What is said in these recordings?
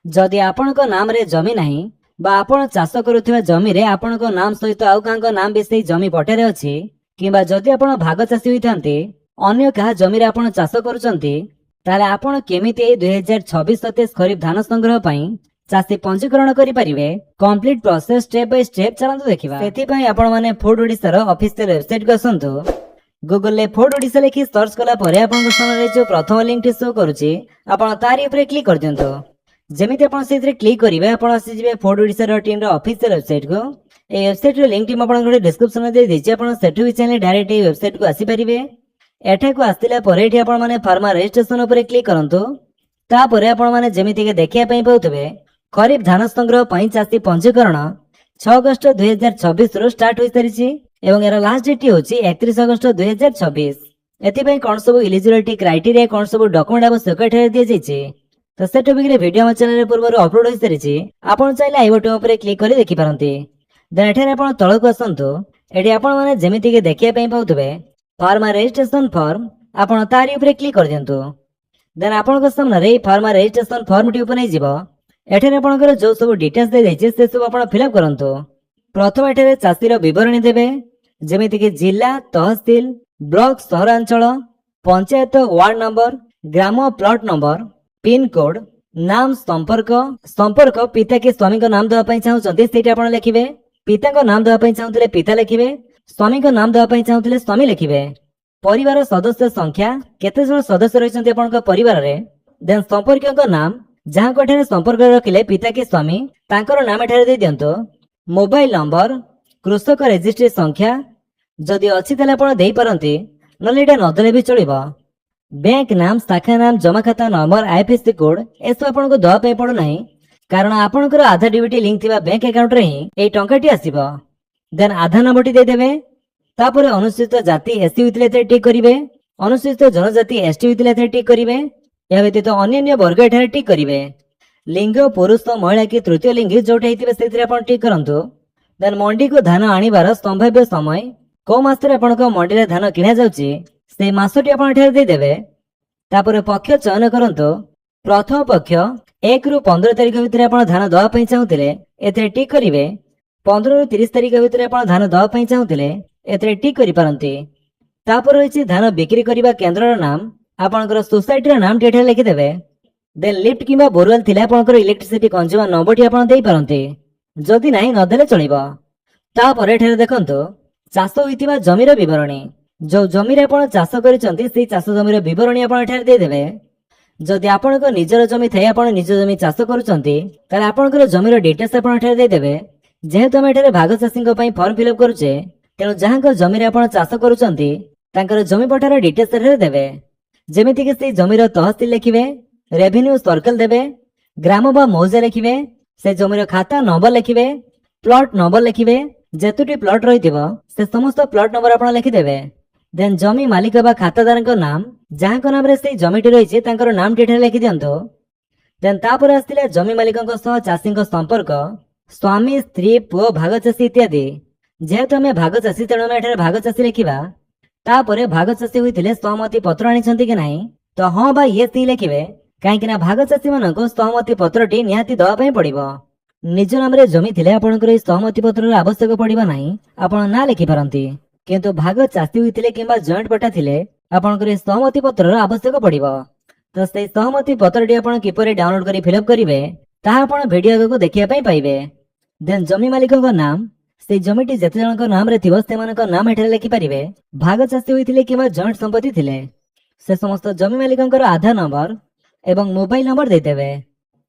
जदि आपणक नाम रे जमी नाही बा आपण चाष करुवा जमी रे आपणक नाम सहित आउ काहाक नाम भी सेही जमी पटेरे अछि किंबा जदि आपण भाग चाषी होइथांते अन्य कहा जमी रे आपण चाष करूचंती ताले आपण केमिति ए 2026-27 खरीफ धान संग्रह पई चाषी पंजीकरण करि परिबे complete process step by step चलंतु देखिबा। सेति पई आपण माने फूड ओडिसा रो ऑफिशियल वेबसाइट को आसंतु। गूगल ले फूड ओडिसा लिखि सर्च कला परे आपण सामने जो प्रथम लिंक टी शो करूची आपण तारी ऊपर क्लिक कर दियंतु। जेमिति आपण सेथिरे क्लिक करिवे आपण आसी जिवे फूड ओडिसा रो टीम रो ऑफिशियल वेबसाइट को। ए वेबसाइट रो लिंक टी आपण गोटे डिस्क्रिप्शन में दे दिछि आपण सेठु भी चैनल डायरेक्ट ए वेबसाइट को आसी परिबे। एठा को आस्तिला परे एठी आपण माने फार्मा रजिस्ट्रेशन ऊपर क्लिक करंतु। ता परे आपण माने जेमिति के देखिया पई पाउतबे खरीफ धान संग्रह पई चाषी पंजीकरण 6 अगस्त 2026 रो स्टार्ट होई सारिछि एवं एरा लास्ट डेट होछि 31 अगस्त 2026। एथि पई कोन सब एलिजिबिलिटी क्राइटेरिया कोन सब डॉक्यूमेंट आवश्यक एठा दिया जाइछि। तो से टॉपिक रे वीडियो हम चैनल रे पूर्व अपलोड होई सारिछि आपण चाइले आई बटन ऊपर क्लिक करि देखि पारंती। देन एठारे आपण तळ को आसंतु। एठी आपण माने जेमिति के देखिया पई पाउतबे फार्मा रजिस्ट्रेशन फॉर्म आपण तारी ऊपर क्लिक कर दियंतु। देन आपण को सामने रे फार्मा रजिस्ट्रेशन फॉर्म टी ऊपर नै जिवो। एठारे आपणकर जो सब डिटेल्स दे दैछि से सब आपण फिल अप करंतु। प्रथम एठारे चाषी रो विवरणी देबे जेमिति कि जिला तहसील ब्लॉक सहरांचल पंचायत वार्ड नंबर ग्राम प्लॉट नंबर पिन कोड नाम संपर्क पिता के स्वामी को नाम देवा पई चाहउछन्ते सेटा आपण लिखिबे। पिता को नाम देवा पई चाहउतले पिता लिखिबे। स्वामी को नाम देवा पई चाहउतले स्वामी लिखिबे। परिवार सदस्य संख्या केते जण सदस्य रहिसन्ते आपणक परिवार रे। देन संपर्कियों को नाम जहां को एठारे संपर्क रखिले पिता के स्वामी तांकर नाम एठारे दे दियंतो। मोबाइल नंबर कृषक रजिस्ट्री संख्या जदि अछि तले आपण देई परंती नले एटा नदले भी चलिबो। बैंक नाम शाखा नाम जमा खाता नंबर आईएफएससी कोड एसो आपण को दवा पे पड़ो नाही कारण आपणकर आधार डीबीटी लिंक थिबा बैंक अकाउंट रे ही ए टंकाटी आसीबो। देन आधार नंबरटी दे देबे। तापर अनुसूचित जाति एससी होइतले ते टिक करिवे। अनुसूचित जनजाति एसटी होइतले ते टिक करिवे। या व्यतीत अन्य वर्ग एठारे टिक करिवे। लिंग पुरुष महिला की तृतीय लिंग जोटा हेतिबे सेथिरे आपण टिक करंतु। देन मंडी को धान आनिबार संभाव्य समय को मास रे आपण को मंडी रे धान किना जाउची से मासटी आपण एठारे दे देबे। तापर पक्ष चयन करंतु। प्रथम पक्ष 1 रु 15 तारिख भितर आपण धान दवा पई चाहुतिले एथे टिक करिवे। 15 रु 30 तारिख भितर आपण धान दवा पई चाहुतिले एथे टिक करि पारंती। तापर होइछि धान बिक्री करिबा केंद्र रो नाम आपणकर सोसाइटी रो नाम टेठा लिखि देबे। देन लिफ्ट किबा बोरवेल थिले आपणकर इलेक्ट्रिसिटी कंज्यूमर नंबर टी आपण देई पारंती। जदि नाही न देले चलिबो। तापर एठारे देखंतु चाष होइतिबा जमीर विवरणी जो जमी रे आपण चाष करिसंती सेही चाष जमीर विवरणी आपण एठारे दे देबे। जदि आपणकर निजर जमी थाय आपण निज जमी चाष करूचंती ताले आपणकर जमीर डिटेल्स आपण एठारे दे देबे। जेहेतु हम एठारे भाग चाषीଙ୍କ ପାଇଁ फॉर्म फिल अप करूचे तेणु जहांक जमी रे आपण चाष करूचंती तांकर जमी पट्टार डिटेल्स एठारे देबे। जेमिति कि से जमीर तहसील लिखिबे। रेवेन्यू सर्कल देबे। ग्राम बा मौजा लिखिबे। से जमीर खाता नंबर लिखिबे। प्लॉट नंबर लिखिबे। जेतुटी प्लॉट रहिथिबो से समस्त प्लॉट नंबर आपण लिखि देबे। देन जमी मालिक बा खातादारଙ୍କ नाम जहांक नाम रे से जमीटी रहिছে तांकर नाम टेठा लिखि दियंतो। देन तापर आस्तिले जमी मालिकଙ୍କ सह चाषीଙ୍କ संपर्क स्वामी स्त्री पुओ भाग चाषी इत्यादि। जेहेतु हमें भाग चाषी तेणु हम एठारे भाग चाषी लिखिबा। तापरे भाग चाषी होइथिले सहमति पत्र आनिछंती कि नाही तो हां बा ये सी लिखिबे काहेकि ना भाग चाषी मानको सहमति पत्रटी निहाती दवा पई पड़िबो। निज नाम रे जमी थिले आपणकर ए सहमति पत्र आवश्यक पड़िबा नाही आपण ना लिखि पारंती। किंतु भाग चाषी होइथिले किंबा जॉइंट पट्टा थिले आपणकर ए सहमति पत्र आवश्यक पड़िबो। तो से सहमति पत्रटी आपण किपरि डाउनलोड करी फिल अप करिवे ताहा आपण वीडियो को देखिया पई पाइबे। देन जमी मालिकଙ୍କ नाम से जमीटी जेते जनक नाम रे थिबो सेमानक नाम एठारे लिखि परिबे। भाग चाषी होइथिले किंबा जॉइंट संपत्ति थिले से समस्त जमी मालिकଙ୍କର आधार नंबर एवं मोबाइल नंबर दे देबे।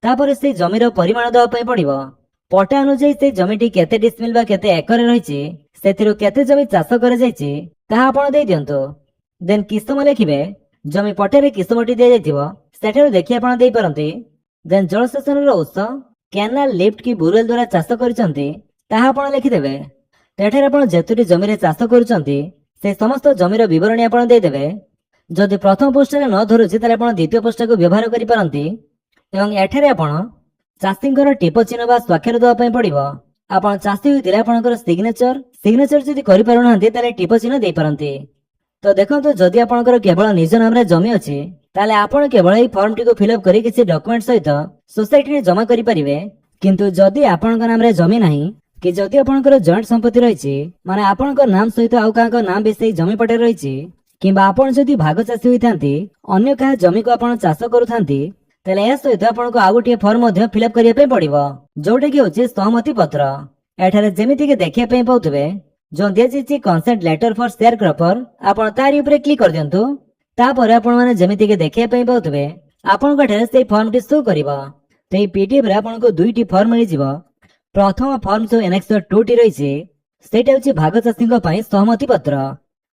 तापर से जमीर परिमाण दवा पई पड़िबो। पट्टा अनुसार से जमीटी केते डिसमिल बा केते एकर रहिछि सेथिरो केते जमी चाष करे जाइछि ताहा आपण देई दियंतो। देन किसम लिखिबे। जमी पट्टारे किसमटी दे जाइथिबो सेठारो देखि आपण देई परंती। देन जलसेचन रो उत्स कैनाल लिफ्ट की बोरवेल द्वारा चाष करिसंती ताहा आपण लिखि देबे। एठारे आपण जेतुटी जमी रे चाष करूचंती से समस्त जमीर विवरणी आपण देई देबे। जदि प्रथम पोस्ट रे न धरुछि ताले आपण द्वितीय पोस्ट को व्यवहार करि पारंती। एवं एठारे आपण चाषींकर टिप चिन्ह बा स्वाक्षर दवा पई पड़िबो। आपण चाषी होइतिले आपणकर सिग्नेचर जदि करि पारुनांती ताले टिप चिन्ह देई पारंती। तो देखंतु जदि आपणकर केवल निज नाम रे जमी अछि ତାହେଲେ ଆପଣ କେବଳ ଏହି ଫର୍ମଟିକୁ ଫିଲ୍ଅପ୍ କରି କିଛି ଡକ୍ୟୁମେଣ୍ଟ ସହିତ ସୋସାଇଟିରେ ଜମା କରିପାରିବେ। କିନ୍ତୁ ଯଦି ଆପଣଙ୍କ ନାମରେ ଜମି ନାହିଁ କି ଯଦି ଆପଣଙ୍କର ଜଏଣ୍ଟ ସମ୍ପତ୍ତି ରହିଛି, ମାନେ ଆପଣଙ୍କ ନାମ ସହିତ ଆଉ କାହାଙ୍କ ନାମ ବି ସେଇ ଜମି ପଟେ ରହିଛି, କିମ୍ବା ଆପଣ ଯଦି ଭାଗ ଚାଷୀ ହୋଇଥାନ୍ତି, ଅନ୍ୟ କାହା ଜମିକୁ ଆପଣ ଚାଷ କରୁଥାନ୍ତି, ତାହେଲେ ଏହା ସହିତ ଆପଣଙ୍କୁ ଆଉ ଗୋଟିଏ ଫର୍ମ ମଧ୍ୟ ଫିଲ୍ଅପ୍ କରିବା ପାଇଁ ପଡିବ, ଯୋଉଟା କି ହେଉଛି ସହମତି ପତ୍ର। ଏଠାରେ ଯେମିତିକି ଦେଖିବା ପାଇଁ ପାଉଥିବେ, ଯୋଉ ଦିଆଯାଇଛି କନସେଣ୍ଟ ଲେଟର ଫର ସେୟାର କ୍ରପର, ଆପଣ ତାରି ଉପରେ କ୍ଲିକ୍ କରିଦିଅନ୍ତୁ। ତାପରେ ଆପଣମାନେ ଯେମିତିକି ଦେଖିବା ପାଇଁ ପାଉଥିବେ, ଆପଣଙ୍କ ଏଠାରେ ସେଇ ଫର୍ମଟି ଶୋ କରିବ। ତ ଏହି PDF ରେ ଆପଣଙ୍କୁ ଦୁଇଟି ଫର୍ମ ମିଳିଯିବ। ପ୍ରଥମ ଫର୍ମ ଯୋଉ NX 2ଟି ରହିଛି, ସେଇଟା ହେଉଛି ଭାଗ ଚାଷୀଙ୍କ ପାଇଁ ସହମତି ପତ୍ର।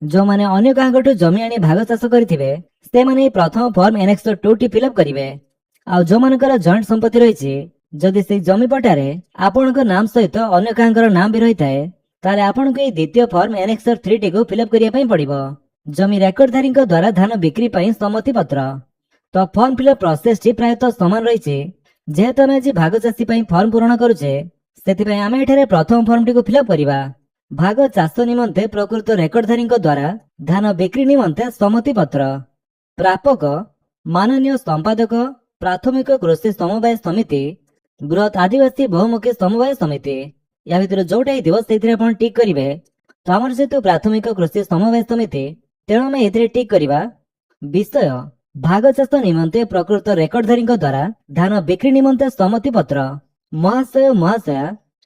ଯୋଉମାନେ ଅନ୍ୟ କାହାଙ୍କଠୁ ଜମି ଆଣି ଭାଗ ଚାଷ କରିଥିବେ, ସେମାନେ ଏହି ପ୍ରଥମ ଫର୍ମ NX 2ଟି ଫିଲ୍ଅପ୍ କରିବେ। ଆଉ ଯୋଉମାନଙ୍କର ଜଏଣ୍ଟ ସମ୍ପତ୍ତି ରହିଛି, ଯଦି ସେଇ ଜମି ପଟାରେ ଆପଣଙ୍କ ନାମ ସହିତ ଅନ୍ୟ କାହାଙ୍କର ନାମ ବି ରହିଥାଏ, ତାହେଲେ ଆପଣଙ୍କୁ ଏହି ଦ୍ୱିତୀୟ ଫର୍ମ NX 3ଟିକୁ ଫିଲ୍ଅପ୍ କରିବା ପାଇଁ ପଡିବ। ଜମି ରେକର୍ଡଧାରୀଙ୍କ ଦ୍ୱାରା ଧାନ ବିକ୍ରି ପାଇଁ ସମ୍ମତି ପତ୍ର। ତ ଫର୍ମ ଫିଲ୍ଅପ୍ ପ୍ରୋସେସଟି ପ୍ରାୟତଃ ସମାନ ରହିଛି। ଯେହେତୁ ଆମେ ଆଜି ଭାଗ ଚାଷୀ ପାଇଁ ଫର୍ମ ପୂରଣ କରୁଛେ, ସେଥିପାଇଁ ଆମେ ଏଠାରେ ପ୍ରଥମ ଫର୍ମଟିକୁ ଫିଲ୍ଅପ୍ କରିବା। ଭାଗ ଚାଷ ନିମନ୍ତେ ପ୍ରକୃତ ରେକର୍ଡଧାରୀଙ୍କ ଦ୍ୱାରା ଧାନ ବିକ୍ରି ନିମନ୍ତେ ସମ୍ମତି ପତ୍ର। ପ୍ରାପକ ମାନନୀୟ ସମ୍ପାଦକ, ପ୍ରାଥମିକ କୃଷି ସମବାୟ ସମିତି, ବୃହତ ଆଦିବାସୀ ବହୁମୁଖୀ ସମବାୟ ସମିତି। ୟା ଭିତରେ ଯୋଉଟା ହେଇଥିବ ସେଇଥିରେ ଆପଣ ଟିକ୍ କରିବେ। ତ ଆମର ଯେହେତୁ ପ୍ରାଥମିକ କୃଷି ସମବାୟ ସମିତି, ତେଣୁ ଆମେ ଏଥିରେ ଟିକ୍ କରିବା। ବିଷୟ ଭାଗ ଚାଷ ନିମନ୍ତେ ପ୍ରକୃତ ରେକର୍ଡଧାରୀଙ୍କ ଦ୍ୱାରା ଧାନ ବିକ୍ରି ନିମନ୍ତେ ସମ୍ମତି ପତ୍ର। ମହାଶୟ ମହାଶୟା,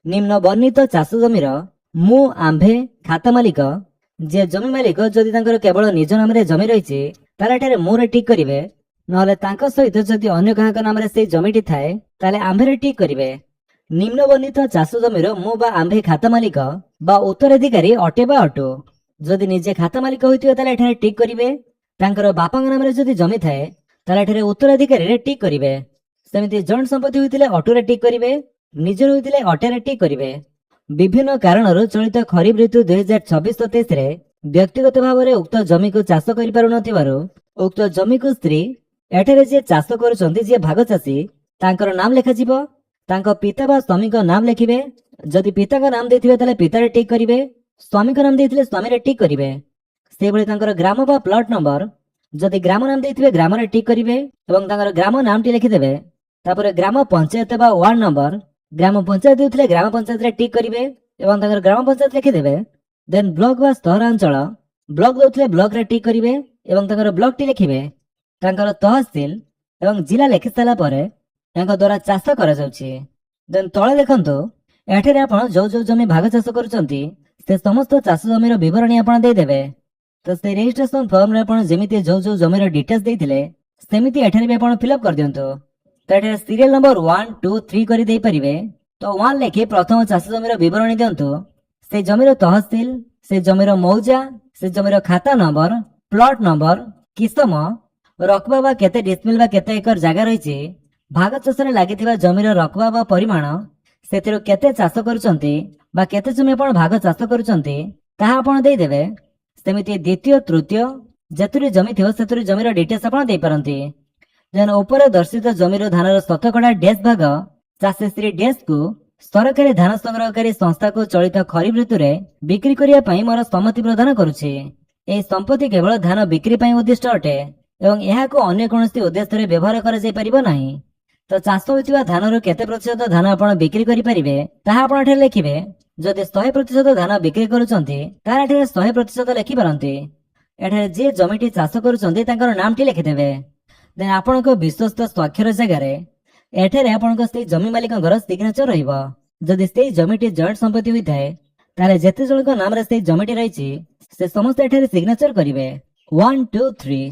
ନିମ୍ନ ବର୍ଣ୍ଣିତ ଚାଷ ଜମିର ମୁଁ ଆମ୍ଭେ ଖାତା ମାଲିକ, ଯିଏ ଜମି ମାଲିକ ଯଦି ତାଙ୍କର କେବଳ ନିଜ ନାମରେ ଜମି ରହିଛି, ତାହେଲେ ଏଠାରେ ମୁଁରେ ଟିକ୍ କରିବେ। ନହେଲେ ତାଙ୍କ ସହିତ ଯଦି ଅନ୍ୟ କାହାଙ୍କ ନାମରେ ସେଇ ଜମିଟି ଥାଏ, ତାହେଲେ ଆମ୍ଭେରେ ଟିକ୍ କରିବେ। ନିମ୍ନ ବର୍ଣ୍ଣିତ ଚାଷ ଜମିର ମୁଁ ବା ଆମ୍ଭେ ଖାତା ମାଲିକ ବା ଉତ୍ତରାଧିକାରୀ ଅଟେ ବା ଅଟୁ। ଯଦି ନିଜେ ଖାତା ମାଲିକ ହୋଇଥିବେ ତାହେଲେ ଏଠାରେ ଟିକ୍ କରିବେ। ତାଙ୍କର ବାପାଙ୍କ ନାମରେ ଯଦି ଜମି ଥାଏ, ତାହେଲେ ଏଠାରେ ଉତ୍ତରାଧିକାରୀରେ ଟିକ୍ କରିବେ। ସେମିତି ଜଏଣ୍ଟ ସମ୍ପତ୍ତି ହୋଇଥିଲେ ଅଟୁରେ ଟିକ୍ କରିବେ, ନିଜର ହୋଇଥିଲେ ଅଟେରେ ଟିକ୍ କରିବେ। ବିଭିନ୍ନ କାରଣରୁ ଚଳିତ ଖରିଫ ଋତୁ 2026-27ରେ ବ୍ୟକ୍ତିଗତ ଭାବରେ ଉକ୍ତ ଜମିକୁ ଚାଷ କରିପାରୁନଥିବାରୁ ଉକ୍ତ ଜମିକୁ ସ୍ତ୍ରୀ, ଏଠାରେ ଯିଏ ଚାଷ କରୁଛନ୍ତି, ଯିଏ ଭାଗ ଚାଷୀ, ତାଙ୍କର ନାମ ଲେଖାଯିବ। ତାଙ୍କ ପିତା ବା ସ୍ୱାମୀଙ୍କ ନାମ ଲେଖିବେ। ଯଦି ପିତାଙ୍କ ନାମ ଦେଇଥିବେ ତାହେଲେ ପିତାରେ ଟିକ୍ କରିବେ, ସ୍ୱାମୀଙ୍କ ନାମ ଦେଇଥିଲେ ସ୍ୱାମୀରେ ଟିକ୍ କରିବେ। ସେହିଭଳି ତାଙ୍କର ଗ୍ରାମ ବା ପ୍ଲଟ ନମ୍ବର, ଯଦି ଗ୍ରାମ ନାମ ଦେଇଥିବେ ଗ୍ରାମରେ ଟିକ୍ କରିବେ ଏବଂ ତାଙ୍କର ଗ୍ରାମ ନାମଟି ଲେଖିଦେବେ। ତାପରେ ଗ୍ରାମ ପଞ୍ଚାୟତ ବା ୱାର୍ଡ ନମ୍ବର, ଗ୍ରାମ ପଞ୍ଚାୟତ ଦେଇଥିଲେ ଗ୍ରାମ ପଞ୍ଚାୟତରେ ଟିକ୍ କରିବେ ଏବଂ ତାଙ୍କର ଗ୍ରାମ ପଞ୍ଚାୟତ ଲେଖିଦେବେ। ଦେନ୍ ବ୍ଲକ ବା ସହରାଞ୍ଚଳ, ବ୍ଲକ ଦଉଥିଲେ ବ୍ଲକରେ ଟିକ୍ କରିବେ ଏବଂ ତାଙ୍କର ବ୍ଲକଟି ଲେଖିବେ। ତାଙ୍କର ତହସିଲ ଏବଂ ଜିଲ୍ଲା ଲେଖି ସାରିଲା ପରେ ତାଙ୍କ ଦ୍ୱାରା ଚାଷ କରାଯାଉଛି। ଦେନ୍ ତଳେ ଦେଖନ୍ତୁ, ଏଠାରେ ଆପଣ ଯୋଉ ଯୋଉ ଜମି ଭାଗ ଚାଷ କରୁଛନ୍ତି, ସେ ସମସ୍ତ ଚାଷ ଜମିର ବିବରଣୀ ଆପଣ ଦେଇଦେବେ। ତ ସେଇ ରେଜିଷ୍ଟ୍ରେସନ ଫର୍ମରେ ଆପଣ ଯେମିତି ଯୋଉ ଯୋଉ ଜମିର ଡିଟେଲ୍ସ ଦେଇଥିଲେ, ସେମିତି ଏଠାରେ ବି ଆପଣ ଫିଲ୍ଅପ୍ କରିଦିଅନ୍ତୁ। ତ ଏଠାରେ ସିରିଏଲ ନମ୍ବର 1, 2, 3 କରି ଦେଇପାରିବେ। ତ 1 ଲେଖି ପ୍ରଥମ ଚାଷ ଜମିର ବିବରଣୀ ଦିଅନ୍ତୁ। ସେ ଜମିର ତହସିଲ, ସେ ଜମିର ମୌଜା, ସେ ଜମିର ଖାତା ନମ୍ବର, ପ୍ଲଟ ନମ୍ବର, କିସମ, ରକବା ବା କେତେ ଡିସମିଲ ବା କେତେ ଏକର ଜାଗା ରହିଛି, ଭାଗ ଚାଷରେ ଲାଗିଥିବା ଜମିର ରକବା ବା ପରିମାଣ, ସେଥିରୁ କେତେ ଚାଷ କରୁଛନ୍ତି ବା କେତେ ଜମି ଆପଣ ଭାଗ ଚାଷ କରୁଛନ୍ତି, ତାହା ଆପଣ ଦେଇଦେବେ। ସେମିତି ଦ୍ୱିତୀୟ, ତୃତୀୟ, ଯେତୁରି ଜମି ଥିବ ସେଥିରୁ ଜମିର ଡିଟେଲ୍ସ ଆପଣ ଦେଇପାରନ୍ତି। ଯେନ୍ ଉପରେ ଦର୍ଶିତ ଜମିର ଧାନର ଶତକଡ଼ା ଡ୍ୟାସ୍ ଭାଗ ଚାଷୀ ଶ୍ରୀ ଡ୍ୟାସ୍କୁ ସରକାରୀ ଧାନ ସଂଗ୍ରହକାରୀ ସଂସ୍ଥାକୁ ଚଳିତ ଖରିଫ ଋତୁରେ ବିକ୍ରି କରିବା ପାଇଁ ମୋର ସମ୍ମତି ପ୍ରଦାନ କରୁଛି। ଏହି ସମ୍ପତ୍ତି କେବଳ ଧାନ ବିକ୍ରି ପାଇଁ ଉଦ୍ଦିଷ୍ଟ ଅଟେ ଏବଂ ଏହାକୁ ଅନ୍ୟ କୌଣସି ଉଦ୍ଦେଶ୍ୟରେ ବ୍ୟବହାର କରାଯାଇ ପାରିବ ନାହିଁ। ତ ଚାଷ ହୋଇଥିବା ଧାନରୁ କେତେ ପ୍ରତିଶତ ଧାନ ଆପଣ ବିକ୍ରି କରିପାରିବେ, ତାହା ଆପଣ ଏଠାରେ ଲେଖିବେ। ଯଦି 100% ଧାନ ବିକ୍ରି କରୁଛନ୍ତି, ତାହେଲେ ଏଠାରେ 100% ଲେଖିପାରନ୍ତି। ଏଠାରେ ଯିଏ ଜମିଟି ଚାଷ କରୁଛନ୍ତି ତାଙ୍କର ନାମଟି ଲେଖିଦେବେ। ଦେନ୍ ଆପଣଙ୍କ ବିଶ୍ୱସ୍ତ ସ୍ୱାକ୍ଷର ଜାଗାରେ ଏଠାରେ ଆପଣଙ୍କ ସେଇ ଜମି ମାଲିକଙ୍କର ସିଗ୍ନେଚର ରହିବ। ଯଦି ସେଇ ଜମିଟି ଜଏଣ୍ଟ ସମ୍ପତ୍ତି ହୋଇଥାଏ, ତାହେଲେ ଯେତେ ଜଣଙ୍କ ନାମରେ ସେଇ ଜମିଟି ରହିଛି, ସେ ସମସ୍ତେ ଏଠାରେ ସିଗ୍ନେଚର କରିବେ। 1, 2, 3।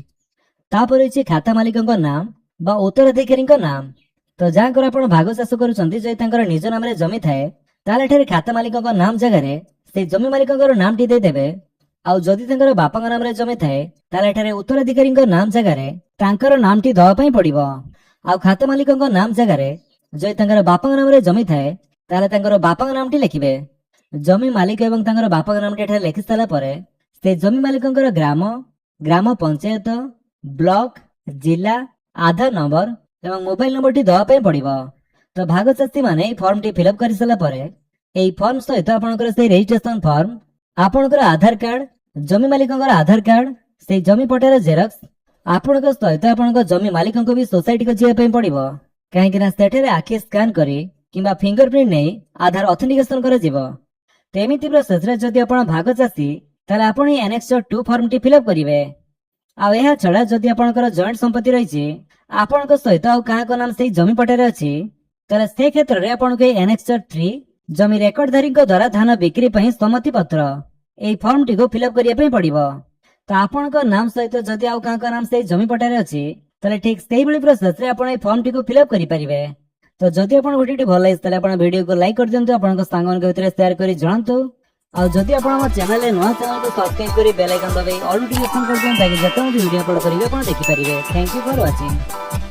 ତାପରେ ରହିଛି ଖାତା ମାଲିକଙ୍କ ନାମ ବା ଉତ୍ତରାଧିକାରୀଙ୍କ ନାମ। ତ ଯାହାଙ୍କର ଆପଣ ଭାଗ ଚାଷ କରୁଛନ୍ତି, ଯଦି ତାଙ୍କର ନିଜ ନାମରେ ଜମି ଥାଏ, ତାହେଲେ ଏଠାରେ ଖାତା ମାଲିକଙ୍କ ନାମ ଜାଗାରେ ସେଇ ଜମି ମାଲିକଙ୍କର ନାମଟି ଦେଇଦେବେ। ଆଉ ଯଦି ତାଙ୍କର ବାପାଙ୍କ ନାମରେ ଜମି ଥାଏ, ତାହେଲେ ଏଠାରେ ଉତ୍ତରାଧିକାରୀଙ୍କ ନାମ ଜାଗାରେ ତାଙ୍କର ନାମଟି ଦେବା ପାଇଁ ପଡିବ। ଆଉ ଖାତା ମାଲିକଙ୍କ ନାମ ଜାଗାରେ ଯଦି ତାଙ୍କର ବାପାଙ୍କ ନାମରେ ଜମି ଥାଏ, ତାହେଲେ ତାଙ୍କର ବାପାଙ୍କ ନାମଟି ଲେଖିବେ। ଜମି ମାଲିକ ଏବଂ ତାଙ୍କର ବାପାଙ୍କ ନାମଟି ଏଠାରେ ଲେଖି ସାରିଲା ପରେ ସେ ଜମି ମାଲିକଙ୍କର ଗ୍ରାମ, ଗ୍ରାମ ପଞ୍ଚାୟତ, ବ୍ଲକ, ଜିଲ୍ଲା, ଆଧାର ନମ୍ବର ଏବଂ ମୋବାଇଲ ନମ୍ବରଟି ଦେବା ପାଇଁ ପଡିବ। ତ ଭାଗ ଚାଷୀ ମାନେ ଏହି ଫର୍ମଟି ଫିଲ୍ଅପ୍ କରି ସାରିଲା ପରେ ଏହି ଫର୍ମ ସହିତ ଆପଣଙ୍କର ସେଇ ରେଜିଷ୍ଟ୍ରେସନ ଫର୍ମ, ଆପଣଙ୍କର ଆଧାର କାର୍ଡ, ଜମି ମାଲିକଙ୍କର ଆଧାର କାର୍ଡ, ସେଇ ଜମି ପଟ୍ଟାର ଜେରକ୍ସ, ଆପଣଙ୍କ ସହିତ ଆପଣଙ୍କ ଜମି ମାଲିକଙ୍କୁ ବି ସୋସାଇଟିକୁ ଯିବା ପାଇଁ ପଡିବ, କାହିଁକି ନା ସେଠାରେ ଆଖି ସ୍କାନ କରି କିମ୍ବା ଫିଙ୍ଗର ପ୍ରିଣ୍ଟ ନେଇ ଆଧାର ଅଥେଣ୍ଟିକେସନ କରାଯିବ। ତେମିତି ପ୍ରୋସେସରେ ଯଦି ଆପଣ ଭାଗ ଚାଷୀ ତାହେଲେ ଆପଣ ଏହି ଆନେକ୍ସ 2 ଫର୍ମଟି ଫିଲ୍ଅପ୍ କରିବେ। ଆଉ ଏହା ଛଡା ଯଦି ଆପଣଙ୍କର ଜଏଣ୍ଟ ସମ୍ପତ୍ତି ରହିଛି, ଆପଣଙ୍କ ସହିତ ଆଉ କାହାଙ୍କ ନାମ ସେଇ ଜମି ପଟ୍ଟାରେ ଅଛି, ତାହେଲେ ସେ କ୍ଷେତ୍ରରେ ଆପଣଙ୍କୁ ଏହି ଆନେକ୍ସ 3 ଜମି ରେକର୍ଡଧାରୀଙ୍କ ଦ୍ୱାରା ଧାନ ବିକ୍ରି ପାଇଁ ସମ୍ମତି ପତ୍ର ଏହି ଫର୍ମଟିକୁ ଫିଲ୍ଅପ୍ କରିବା ପାଇଁ ପଡିବ। ତ ଆପଣଙ୍କ ନାମ ସହିତ ଯଦି ଆଉ କାହାଙ୍କ ନାମ ସେଇ ଜମି ପଟ୍ଟାରେ ଅଛି, ତାହେଲେ ଠିକ ସେଇଭଳି ପ୍ରୋସେସରେ ଆପଣ ଏହି ଫର୍ମଟିକୁ ଫିଲ୍ଅପ୍ କରିପାରିବେ। ତ ଯଦି ଆପଣଙ୍କ ଭିଡିଓଟି ଭଲ ଲାଗିଛି ତାହେଲେ ଆପଣ ଭିଡିଓକୁ ଲାଇକ୍ କରିଦିଅନ୍ତୁ, ଆପଣଙ୍କ ସାଙ୍ଗମାନଙ୍କ ଭିତରେ ସେୟାର କରି ଜଣାନ୍ତୁ। ଆଉ ଯଦି ଆପଣ ଆମ ଚ୍ୟାନେଲରେ ନୂଆ, ଚ୍ୟାନେଲକୁ ସବସ୍କ୍ରାଇବ କରି ବେଲ୍ ଆଇକନ୍ ଦବାଇ ଅଲ୍ ନୋଟିଫିକେସନ କରିଦିଅନ୍ତୁ, ତାକି ଯେତେବେଳେ ଭିଡିଓ ଅପଲୋଡ କରିବେ ଆପଣ ଦେଖିପାରିବେ। Thank you for watching.